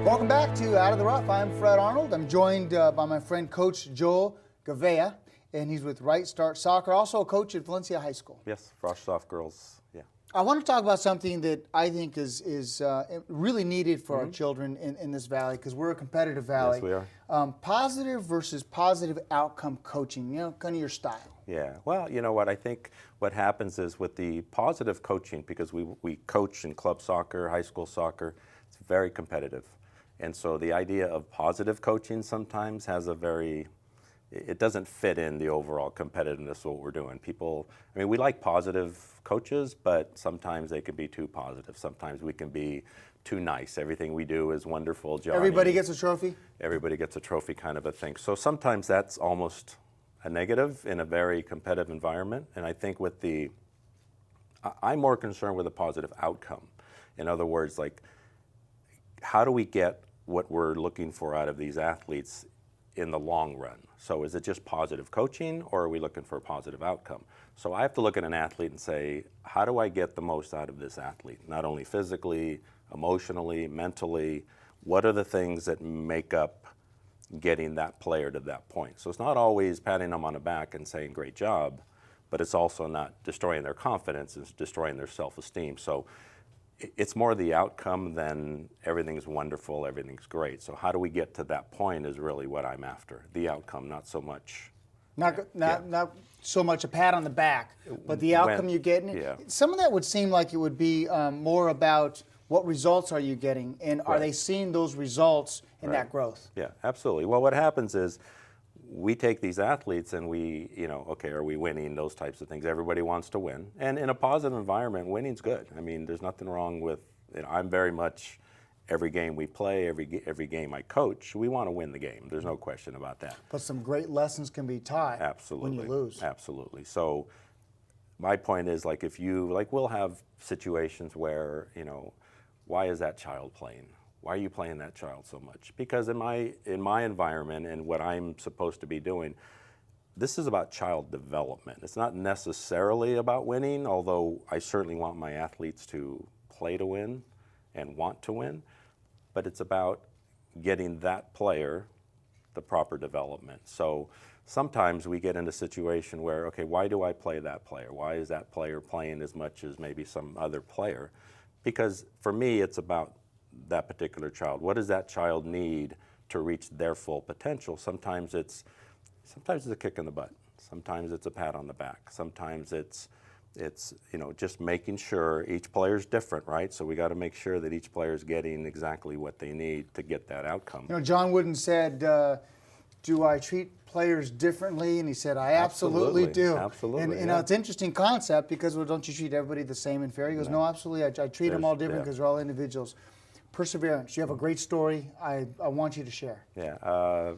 Welcome back to Out of the Rough. I'm Fred Arnold. I'm joined by my friend Coach Joel Govea, and he's with RightStart Soccer, also a coach at Valencia High School. Yes, Frostoff girls, yeah. I want to talk about something that I think is really needed for our children in this valley, because we're a competitive valley. Yes, we are. Positive versus positive outcome coaching, kind of your style. Yeah, well, you know what, I think what happens is with the positive coaching, because we coach in club soccer, high school soccer, it's very competitive. And so the idea of positive coaching sometimes has it doesn't fit in the overall competitiveness of what we're doing. We like positive coaches, but sometimes they can be too positive. Sometimes we can be too nice. Everything we do is wonderful, Johnny. Everybody gets a trophy? Everybody gets a trophy kind of a thing. So sometimes that's almost a negative in a very competitive environment. And I think I'm more concerned with a positive outcome. In other words, like, how do we get what we're looking for out of these athletes in the long run? So is it just positive coaching, or are we looking for a positive outcome? So I have to look at an athlete and say, how do I get the most out of this athlete? Not only physically, emotionally, mentally, what are the things that make up getting that player to that point? So it's not always patting them on the back and saying, great job, but it's also not destroying their confidence, it's destroying their self-esteem. So it's more the outcome than everything's wonderful, everything's great. So how do we get to that point is really what I'm after. The outcome, not so much. Not so much a pat on the back, but the outcome you're getting. Yeah. Some of that would seem like it would be more about what results are you getting, and are they seeing those results in that growth? Yeah, absolutely. Well, what happens is we take these athletes and okay, are we winning, those types of things. Everybody wants to win. And in a positive environment, winning's good. I mean, there's nothing wrong with, I'm very much, every game we play, every game I coach, we want to win the game. There's no question about that. But some great lessons can be taught when you lose. Absolutely. So my point is, like, we'll have situations where, why is that child playing? Why are you playing that child so much? Because in my environment and what I'm supposed to be doing, this is about child development. It's not necessarily about winning, although I certainly want my athletes to play to win and want to win, but it's about getting that player the proper development. So sometimes we get in a situation where, okay, why do I play that player? Why is that player playing as much as maybe some other player? Because for me, it's about that particular child. What does that child need to reach their full potential? Sometimes it's a kick in the butt. Sometimes it's a pat on the back. Sometimes it's just making sure each player's different, right? So we got to make sure that each player's getting exactly what they need to get that outcome. John Wooden said, do I treat players differently? And he said, I absolutely do. Absolutely. And it's an interesting concept, because, well, don't you treat everybody the same and fair? He goes, no, absolutely. I treat them all different because they're all individuals. Perseverance. You have a great story. I want you to share. Yeah.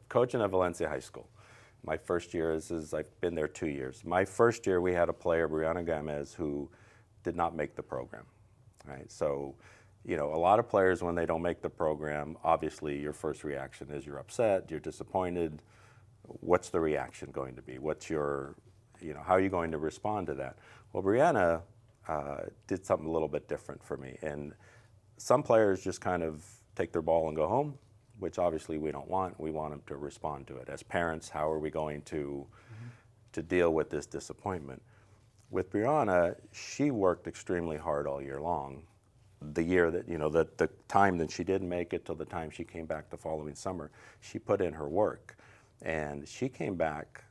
Coaching at Valencia High School. My first year I've been there 2 years. My first year we had a player, Brianna Gomez, who did not make the program. Right. So, a lot of players, when they don't make the program, obviously your first reaction is you're upset, you're disappointed. What's the reaction going to be? What's your, how are you going to respond to that? Well, Brianna did something a little bit different for me. And some players just kind of take their ball and go home, which obviously we don't want. We want them to respond to it. As parents, how are we going to deal with this disappointment? With Brianna, she worked extremely hard all year long. The year that, the time that she didn't make it till the time she came back the following summer, she put in her work. And she came back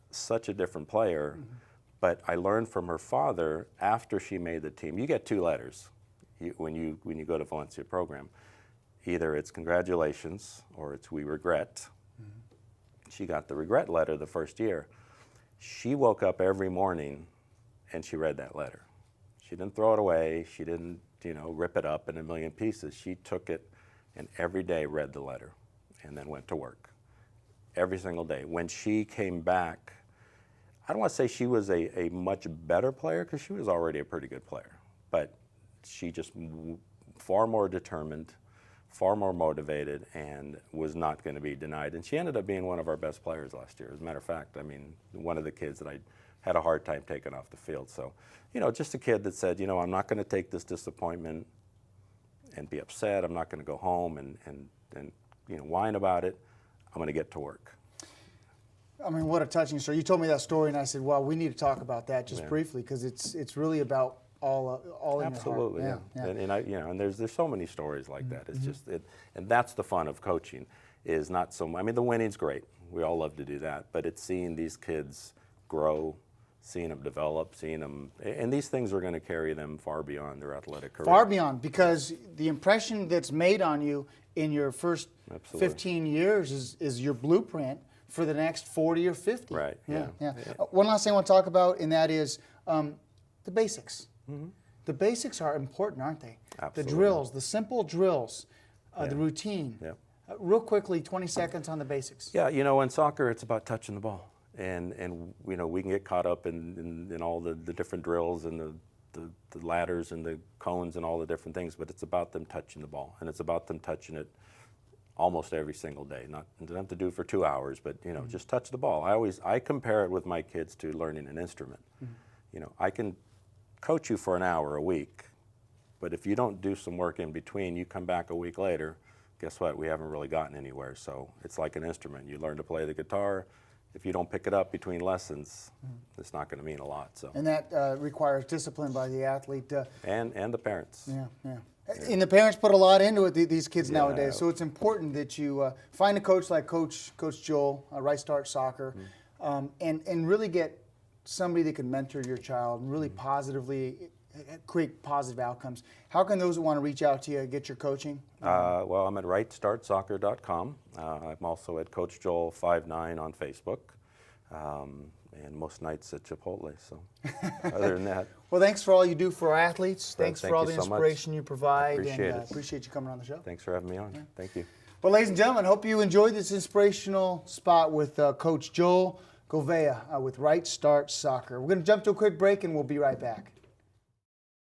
such a different player. But I learned from her father, after she made the team, you get 2 letters. When you go to Valencia program, either it's congratulations or it's we regret. She got the regret letter the first year. She woke up every morning and she read that letter. She didn't throw it away. She didn't, rip it up in a million pieces. She took it and every day read the letter and then went to work. Every single day. When she came back, I don't want to say she was a much better player, because she was already a pretty good player, but she just far more determined, far more motivated, and was not going to be denied. And she ended up being one of our best players last year. As a matter of fact, one of the kids that I had a hard time taking off the field. So, just a kid that said, I'm not going to take this disappointment and be upset. I'm not going to go home and whine about it. I'm going to get to work. I mean, what a touching story. You told me that story, and I said, well, we need to talk about that just briefly, because it's really about all in Absolutely, your heart. yeah. And there's so many stories like that. It's just and that's the fun of coaching, is not so much. I mean, the winning's great. We all love to do that, but it's seeing these kids grow, seeing them develop, seeing them, and these things are going to carry them far beyond their athletic career. Far beyond, because the impression that's made on you in your first 15 years is your blueprint for the next 40 or 50. Right. Yeah. One last thing I want to talk about, and that is the basics. The basics are important, aren't they? Absolutely. The drills, the simple drills, the routine. Yeah. Real quickly, 20 seconds on the basics. Yeah, in soccer, it's about touching the ball. And we can get caught up in all the different drills and the ladders and the cones and all the different things, but it's about them touching the ball, and it's about them touching it almost every single day. Not have to do it for 2 hours, but just touch the ball. I compare it with my kids to learning an instrument. I can coach you for an hour a week, but if you don't do some work in between, you come back a week later, guess what? We haven't really gotten anywhere. So it's like an instrument. You learn to play the guitar. If you don't pick it up between lessons, it's not going to mean a lot. So. And that requires discipline by the athlete. And the parents. Yeah. And the parents put a lot into it, these kids nowadays. So it's important that you find a coach like Coach Joel, RightStart Soccer, and really get somebody that can mentor your child and really positively create positive outcomes. How can those that want to reach out to you get your coaching? Well, I'm at RightStartSoccer.com. I'm also at Coach Joel 59 on Facebook, and most nights at Chipotle. So, other than that, well, thanks for all you do for our athletes. Thanks for all the so inspiration you provide. Appreciate and it. Appreciate you coming on the show. Thanks for having me on. Yeah. Thank you. Well, ladies and gentlemen, hope you enjoyed this inspirational spot with Coach Joel Govea with RightStart Soccer. We're going to jump to a quick break, and we'll be right back.